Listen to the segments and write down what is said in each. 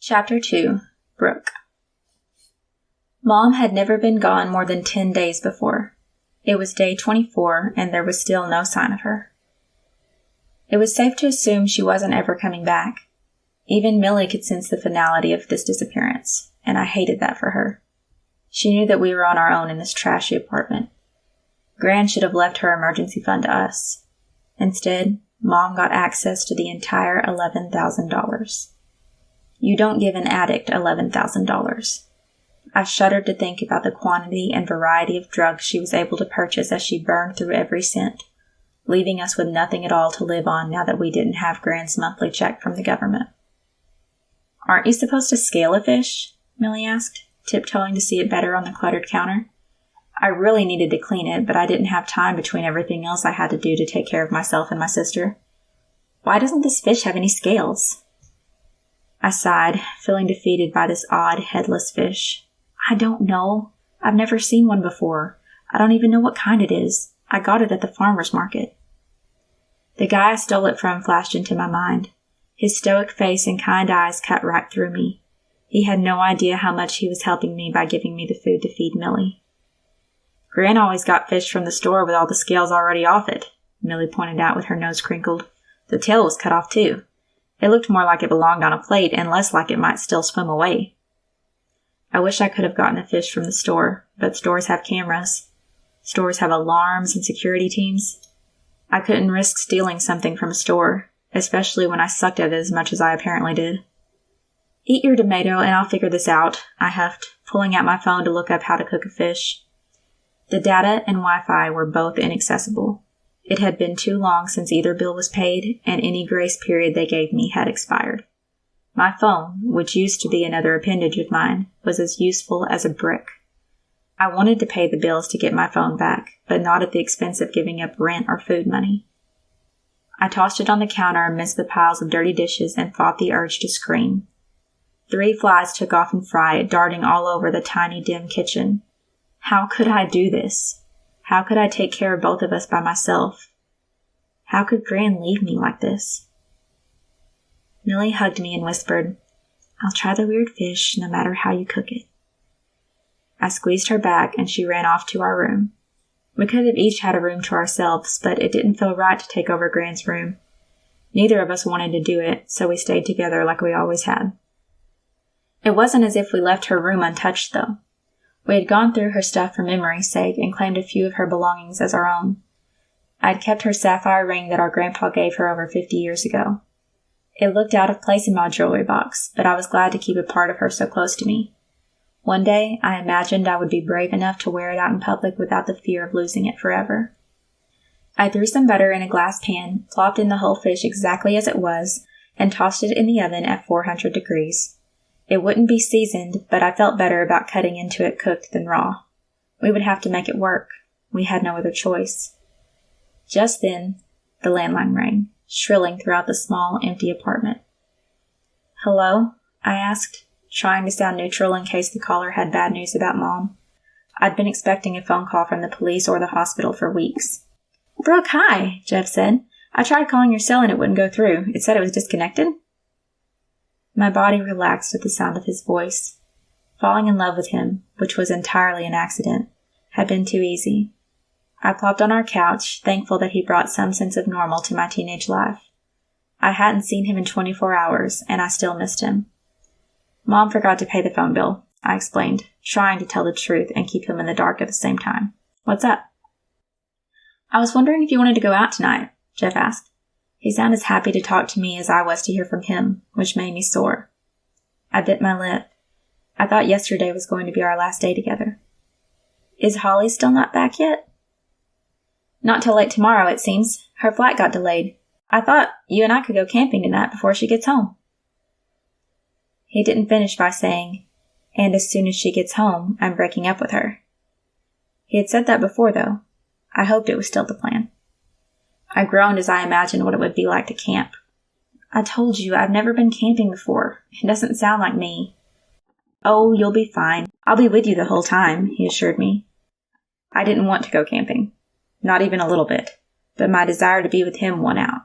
Chapter 2. Brooke. Mom had never been gone more than 10 days before. It was day 24, and there was still no sign of her. It was safe to assume she wasn't ever coming back. Even Millie could sense the finality of this disappearance, and I hated that for her. She knew that we were on our own in this trashy apartment. Gran should have left her emergency fund to us. Instead, Mom got access to the entire $11,000. You don't give an addict $11,000. I shuddered to think about the quantity and variety of drugs she was able to purchase as she burned through every cent, leaving us with nothing at all to live on now that we didn't have Gran's monthly check from the government. "Aren't you supposed to scale a fish?" Millie asked, tiptoeing to see it better on the cluttered counter. I really needed to clean it, but I didn't have time between everything else I had to do to take care of myself and my sister. "Why doesn't this fish have any scales?" I sighed, feeling defeated by this odd, headless fish. "I don't know. I've never seen one before. I don't even know what kind it is. I got it at the farmer's market." The guy I stole it from flashed into my mind. His stoic face and kind eyes cut right through me. He had no idea how much he was helping me by giving me the food to feed Millie. "Gran always got fish from the store with all the scales already off it," Millie pointed out with her nose crinkled. "The tail was cut off too. It looked more like it belonged on a plate and less like it might still swim away." I wish I could have gotten a fish from the store, but stores have cameras. Stores have alarms and security teams. I couldn't risk stealing something from a store, especially when I sucked at it as much as I apparently did. "Eat your tomato and I'll figure this out," I huffed, pulling out my phone to look up how to cook a fish. The data and Wi-Fi were both inaccessible. It had been too long since either bill was paid, and any grace period they gave me had expired. My phone, which used to be another appendage of mine, was as useful as a brick. I wanted to pay the bills to get my phone back, but not at the expense of giving up rent or food money. I tossed it on the counter amidst the piles of dirty dishes and fought the urge to scream. 3 flies took off in fright, darting all over the tiny, dim kitchen. How could I do this? How could I take care of both of us by myself? How could Gran leave me like this? Millie hugged me and whispered, "I'll try the weird fish no matter how you cook it." I squeezed her back and she ran off to our room. We could have each had a room to ourselves, but it didn't feel right to take over Gran's room. Neither of us wanted to do it, so we stayed together like we always had. It wasn't as if we left her room untouched, though. We had gone through her stuff for memory's sake and claimed a few of her belongings as our own. I had kept her sapphire ring that our grandpa gave her over 50 years ago. It looked out of place in my jewelry box, but I was glad to keep a part of her so close to me. One day, I imagined I would be brave enough to wear it out in public without the fear of losing it forever. I threw some butter in a glass pan, plopped in the whole fish exactly as it was, and tossed it in the oven at 400 degrees. It wouldn't be seasoned, but I felt better about cutting into it cooked than raw. We would have to make it work. We had no other choice. Just then, the landline rang, shrilling throughout the small, empty apartment. "Hello?" I asked, trying to sound neutral in case the caller had bad news about Mom. I'd been expecting a phone call from the police or the hospital for weeks. "Brooke, hi," Jeff said. "I tried calling your cell and it wouldn't go through. It said it was disconnected." My body relaxed at the sound of his voice. Falling in love with him, which was entirely an accident, had been too easy. I plopped on our couch, thankful that he brought some sense of normal to my teenage life. I hadn't seen him in 24 hours, and I still missed him. "Mom forgot to pay the phone bill," I explained, trying to tell the truth and keep him in the dark at the same time. "What's up?" "I was wondering if you wanted to go out tonight," Jeff asked. He sounded as happy to talk to me as I was to hear from him, which made me sore. I bit my lip. I thought yesterday was going to be our last day together. "Is Holly still not back yet?" "Not till late tomorrow, it seems. Her flight got delayed. I thought you and I could go camping tonight before she gets home." He didn't finish by saying, "And as soon as she gets home, I'm breaking up with her." He had said that before, though. I hoped it was still the plan. I groaned as I imagined what it would be like to camp. "I told you, I've never been camping before. It doesn't sound like me." "Oh, you'll be fine. I'll be with you the whole time," he assured me. I didn't want to go camping. Not even a little bit. But my desire to be with him won out.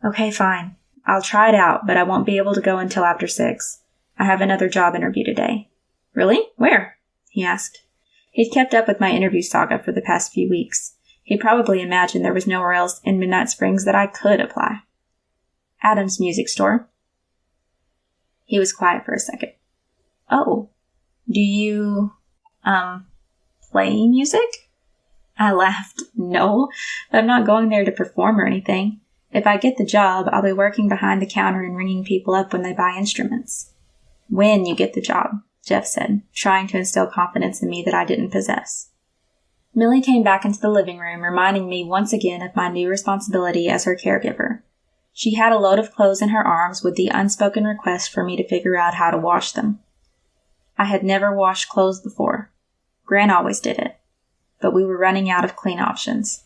"Okay, fine. I'll try it out, but I won't be able to go until after 6. I have another job interview today. Really? Where? He asked. He'd kept up with my interview saga for the past few weeks. He probably imagined there was nowhere else in Midnight Springs that I could apply. Adam's music store. He was quiet for a second. Oh, do you, play music? I laughed. No, I'm not going there to perform or anything. If I get the job, I'll be working behind the counter and ringing people up when they buy instruments. When you get the job, Jeff said, trying to instill confidence in me that I didn't possess. Millie came back into the living room, reminding me once again of my new responsibility as her caregiver. She had a load of clothes in her arms with the unspoken request for me to figure out how to wash them. I had never washed clothes before. Gran always did it, but we were running out of clean options.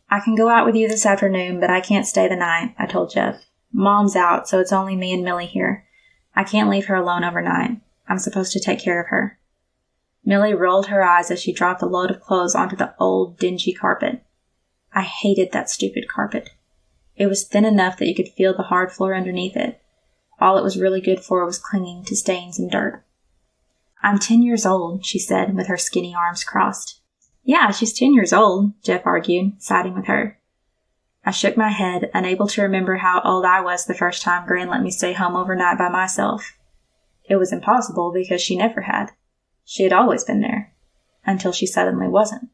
I can go out with you this afternoon, but I can't stay the night, I told Jeff. Mom's out, so it's only me and Millie here. I can't leave her alone overnight. I'm supposed to take care of her. Millie rolled her eyes as she dropped the load of clothes onto the old, dingy carpet. I hated that stupid carpet. It was thin enough that you could feel the hard floor underneath it. All it was really good for was clinging to stains and dirt. I'm 10 years old, she said, with her skinny arms crossed. Yeah, she's 10 years old, Jeff argued, siding with her. I shook my head, unable to remember how old I was the first time Gran let me stay home overnight by myself. It was impossible because she never had. She had always been there, until she suddenly wasn't.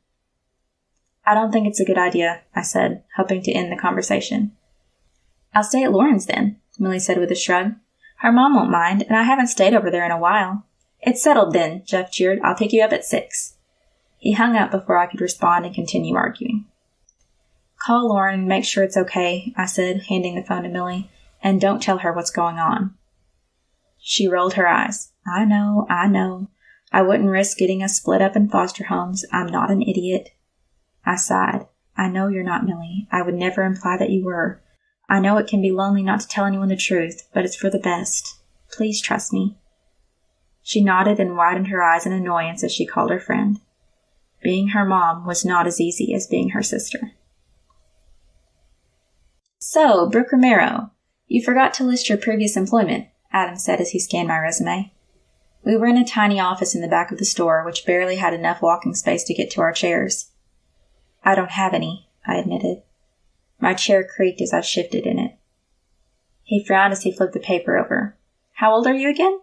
I don't think it's a good idea, I said, hoping to end the conversation. I'll stay at Lauren's then, Millie said with a shrug. Her mom won't mind, and I haven't stayed over there in a while. It's settled then, Jeff cheered. I'll pick you up at 6. He hung up before I could respond and continue arguing. Call Lauren and make sure it's okay, I said, handing the phone to Millie, and don't tell her what's going on. She rolled her eyes. I know. I wouldn't risk getting us split up in foster homes. I'm not an idiot. I sighed. I know you're not, Millie. I would never imply that you were. I know it can be lonely not to tell anyone the truth, but it's for the best. Please trust me. She nodded and widened her eyes in annoyance as she called her friend. Being her mom was not as easy as being her sister. So, Brooke Romero, you forgot to list your previous employment, Adam said as he scanned my resume. We were in a tiny office in the back of the store, which barely had enough walking space to get to our chairs. I don't have any, I admitted. My chair creaked as I shifted in it. He frowned as he flipped the paper over. How old are you again?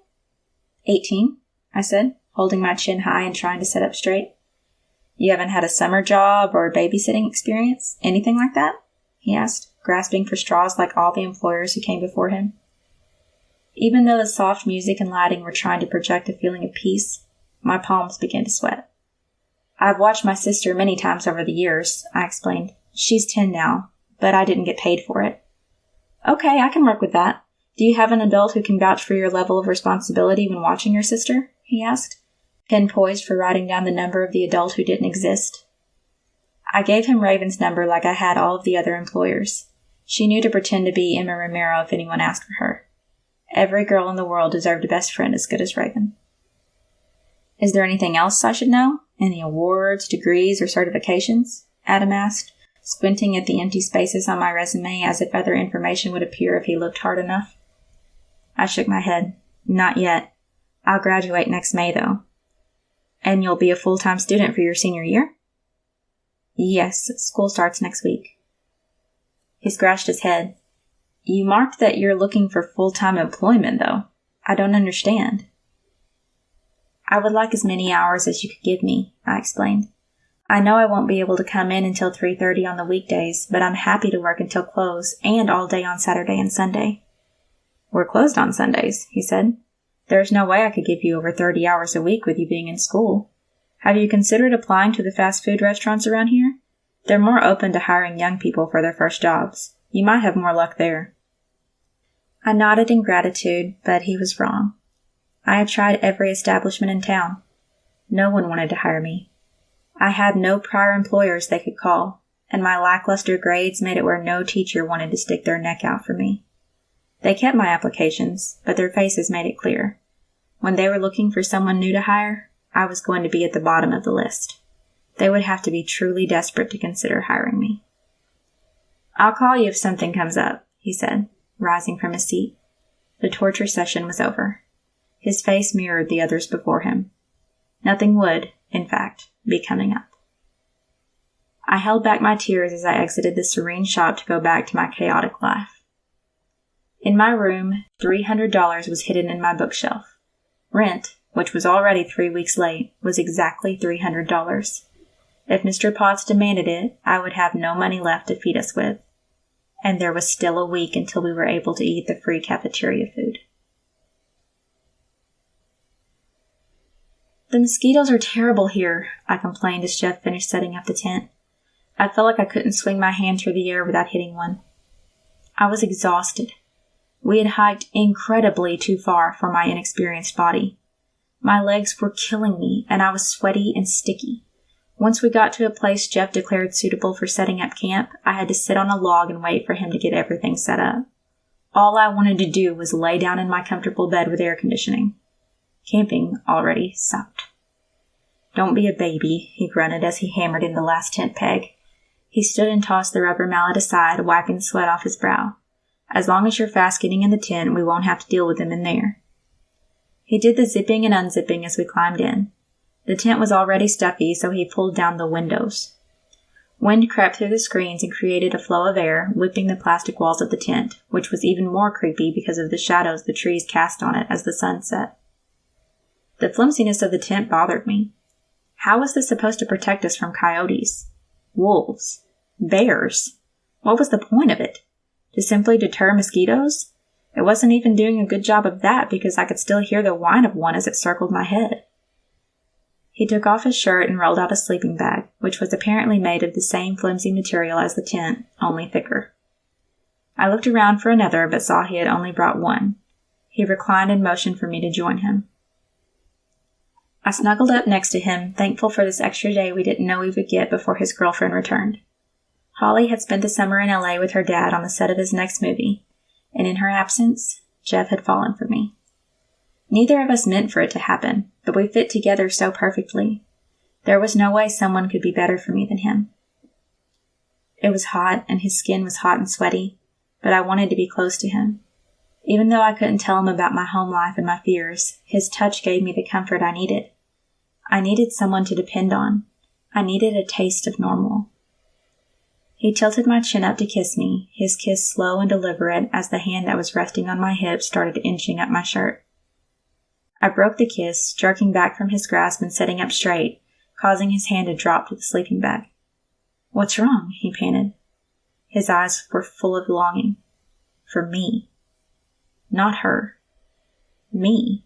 18, I said, holding my chin high and trying to sit up straight. You haven't had a summer job or babysitting experience? Anything like that? He asked, grasping for straws like all the employers who came before him. Even though the soft music and lighting were trying to project a feeling of peace, my palms began to sweat. I've watched my sister many times over the years, I explained. She's 10 now, but I didn't get paid for it. Okay, I can work with that. Do you have an adult who can vouch for your level of responsibility when watching your sister? He asked, pen poised for writing down the number of the adult who didn't exist. I gave him Raven's number like I had all of the other employers. She knew to pretend to be Emma Romero if anyone asked for her. Every girl in the world deserved a best friend as good as Raven. Is there anything else I should know? Any awards, degrees, or certifications? Adam asked, squinting at the empty spaces on my resume as if other information would appear if he looked hard enough. I shook my head. Not yet. I'll graduate next May, though. And you'll be a full-time student for your senior year? Yes, school starts next week. He scratched his head. You marked that you're looking for full-time employment, though. I don't understand. I would like as many hours as you could give me, I explained. I know I won't be able to come in until 3:30 on the weekdays, but I'm happy to work until close and all day on Saturday and Sunday. We're closed on Sundays, he said. There's no way I could give you over 30 hours a week with you being in school. Have you considered applying to the fast food restaurants around here? They're more open to hiring young people for their first jobs. You might have more luck there. I nodded in gratitude, but he was wrong. I had tried every establishment in town. No one wanted to hire me. I had no prior employers they could call, and my lackluster grades made it where no teacher wanted to stick their neck out for me. They kept my applications, but their faces made it clear. When they were looking for someone new to hire, I was going to be at the bottom of the list. They would have to be truly desperate to consider hiring me. I'll call you if something comes up, he said, rising from his seat. The torture session was over. His face mirrored the others before him. Nothing would, in fact, be coming up. I held back my tears as I exited the serene shop to go back to my chaotic life. In my room, $300 was hidden in my bookshelf. Rent, which was already 3 weeks late, was exactly $300. If Mr. Potts demanded it, I would have no money left to feed us with. And there was still a week until we were able to eat the free cafeteria food. "The mosquitoes are terrible here," I complained as Jeff finished setting up the tent. I felt like I couldn't swing my hand through the air without hitting one. I was exhausted. We had hiked incredibly too far for my inexperienced body. My legs were killing me, and I was sweaty and sticky. Once we got to a place Jeff declared suitable for setting up camp, I had to sit on a log and wait for him to get everything set up. All I wanted to do was lay down in my comfortable bed with air conditioning. Camping already sucked. "Don't be a baby," he grunted as he hammered in the last tent peg. He stood and tossed the rubber mallet aside, wiping the sweat off his brow. "As long as you're fast getting in the tent, we won't have to deal with them in there." He did the zipping and unzipping as we climbed in. The tent was already stuffy, so he pulled down the windows. Wind crept through the screens and created a flow of air, whipping the plastic walls of the tent, which was even more creepy because of the shadows the trees cast on it as the sun set. The flimsiness of the tent bothered me. How was this supposed to protect us from coyotes? Wolves? Bears? What was the point of it? To simply deter mosquitoes? It wasn't even doing a good job of that because I could still hear the whine of one as it circled my head. He took off his shirt and rolled out a sleeping bag, which was apparently made of the same flimsy material as the tent, only thicker. I looked around for another, but saw he had only brought one. He reclined and motioned for me to join him. I snuggled up next to him, thankful for this extra day we didn't know we would get before his girlfriend returned. Holly had spent the summer in LA with her dad on the set of his next movie, and in her absence, Jeff had fallen for me. Neither of us meant for it to happen, but we fit together so perfectly. There was no way someone could be better for me than him. It was hot, and his skin was hot and sweaty, but I wanted to be close to him. Even though I couldn't tell him about my home life and my fears, his touch gave me the comfort I needed. I needed someone to depend on. I needed a taste of normal. He tilted my chin up to kiss me, his kiss slow and deliberate as the hand that was resting on my hip started inching up my shirt. I broke the kiss, jerking back from his grasp and sitting up straight, causing his hand to drop to the sleeping bag. "What's wrong?" he panted. His eyes were full of longing. For me. Not her. Me.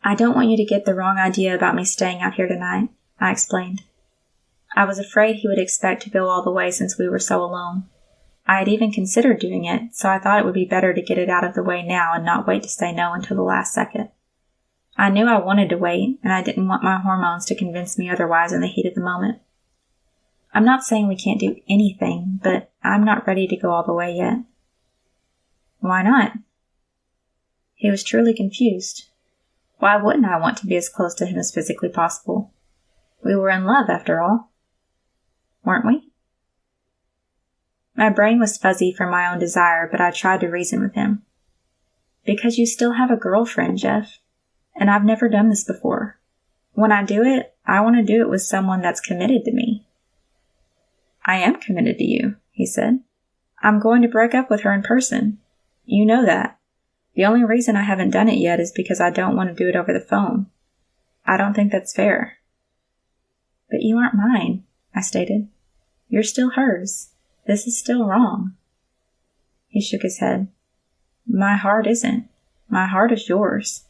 "I don't want you to get the wrong idea about me staying out here tonight," I explained. I was afraid he would expect to go all the way since we were so alone. I had even considered doing it, so I thought it would be better to get it out of the way now and not wait to say no until the last second. I knew I wanted to wait, and I didn't want my hormones to convince me otherwise in the heat of the moment. I'm not saying we can't do anything, but I'm not ready to go all the way yet. "Why not?" He was truly confused. Why wouldn't I want to be as close to him as physically possible? We were in love, after all. Weren't we? My brain was fuzzy from my own desire, but I tried to reason with him. "Because you still have a girlfriend, Jeff. And I've never done this before. When I do it, I want to do it with someone that's committed to me." "I am committed to you," he said. "I'm going to break up with her in person. You know that. The only reason I haven't done it yet is because I don't want to do it over the phone. I don't think that's fair." "But you aren't mine," I stated. "You're still hers. This is still wrong." He shook his head. "My heart isn't. My heart is yours."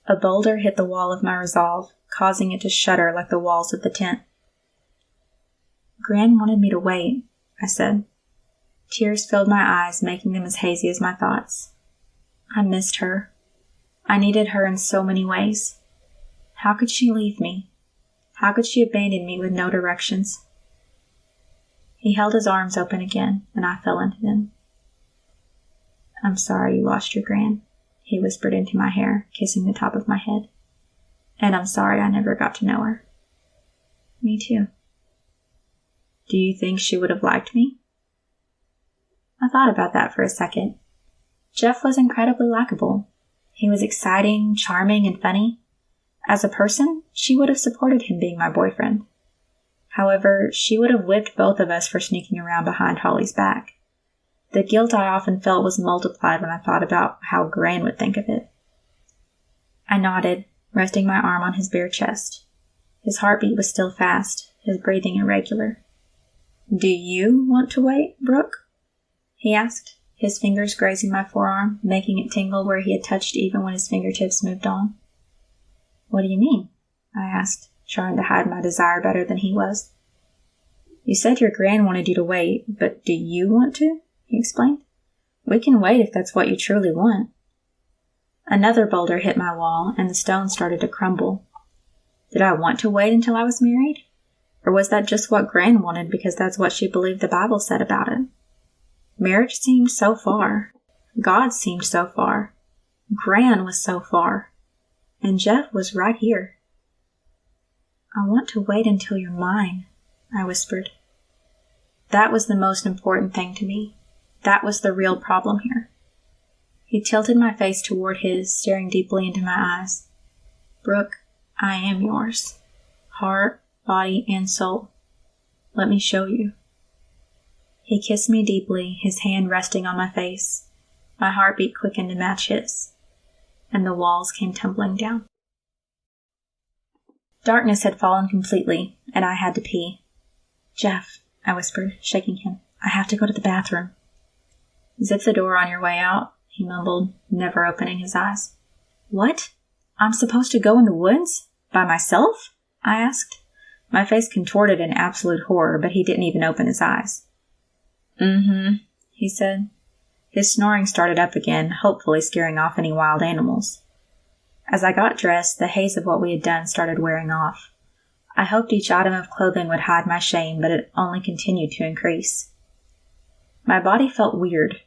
A boulder hit the wall of my resolve, causing it to shudder like the walls of the tent. "Gran wanted me to wait," I said. Tears filled my eyes, making them as hazy as my thoughts. I missed her. I needed her in so many ways. How could she leave me? How could she abandon me with no directions? He held his arms open again, and I fell into them. "I'm sorry you lost your Gran," he whispered into my hair, kissing the top of my head. "And I'm sorry I never got to know her." "Me too." "Do you think she would have liked me?" I thought about that for a second. Jeff was incredibly likable. He was exciting, charming, and funny. As a person, she would have supported him being my boyfriend. However, she would have whipped both of us for sneaking around behind Holly's back. The guilt I often felt was multiplied when I thought about how Gran would think of it. I nodded, resting my arm on his bare chest. His heartbeat was still fast, his breathing irregular. "Do you want to wait, Brooke?" he asked, his fingers grazing my forearm, making it tingle where he had touched even when his fingertips moved on. "What do you mean?" I asked, trying to hide my desire better than he was. "You said your Gran wanted you to wait, but do you want to?" he explained. "We can wait if that's what you truly want." Another boulder hit my wall, and the stone started to crumble. Did I want to wait until I was married? Or was that just what Gran wanted because that's what she believed the Bible said about it? Marriage seemed so far. God seemed so far. Gran was so far. And Jeff was right here. "I want to wait until you're mine," I whispered. That was the most important thing to me. That was the real problem here. He tilted my face toward his, staring deeply into my eyes. "Brooke, I am yours. Heart, body, and soul. Let me show you." He kissed me deeply, his hand resting on my face. My heartbeat quickened to match his, and the walls came tumbling down. Darkness had fallen completely, and I had to pee. "Jeff," I whispered, shaking him, "I have to go to the bathroom." "Zip the door on your way out," he mumbled, never opening his eyes. "What? I'm supposed to go in the woods? By myself?" I asked. My face contorted in absolute horror, but he didn't even open his eyes. "Mm-hmm," he said. His snoring started up again, hopefully scaring off any wild animals. As I got dressed, the haze of what we had done started wearing off. I hoped each item of clothing would hide my shame, but it only continued to increase. My body felt weird.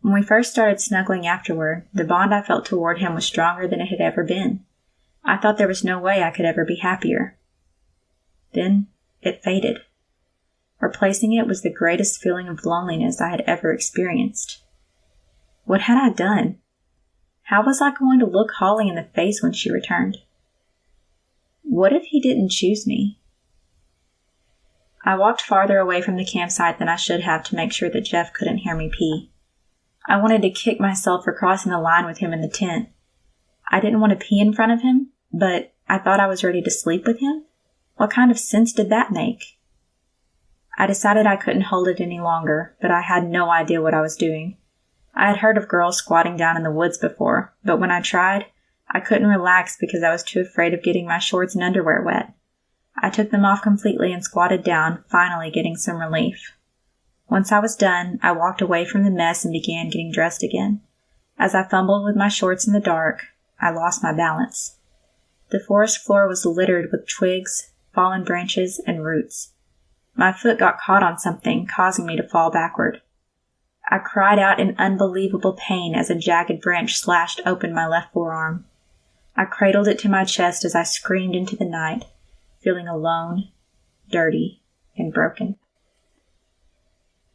When we first started snuggling afterward, the bond I felt toward him was stronger than it had ever been. I thought there was no way I could ever be happier. Then it faded. Replacing it was the greatest feeling of loneliness I had ever experienced. What had I done? How was I going to look Holly in the face when she returned? What if he didn't choose me? I walked farther away from the campsite than I should have to make sure that Jeff couldn't hear me pee. I wanted to kick myself for crossing the line with him in the tent. I didn't want to pee in front of him, but I thought I was ready to sleep with him. What kind of sense did that make? I decided I couldn't hold it any longer, but I had no idea what I was doing. I had heard of girls squatting down in the woods before, but when I tried, I couldn't relax because I was too afraid of getting my shorts and underwear wet. I took them off completely and squatted down, finally getting some relief. Once I was done, I walked away from the mess and began getting dressed again. As I fumbled with my shorts in the dark, I lost my balance. The forest floor was littered with twigs, fallen branches, and roots. My foot got caught on something, causing me to fall backward. I cried out in unbelievable pain as a jagged branch slashed open my left forearm. I cradled it to my chest as I screamed into the night, feeling alone, dirty, and broken.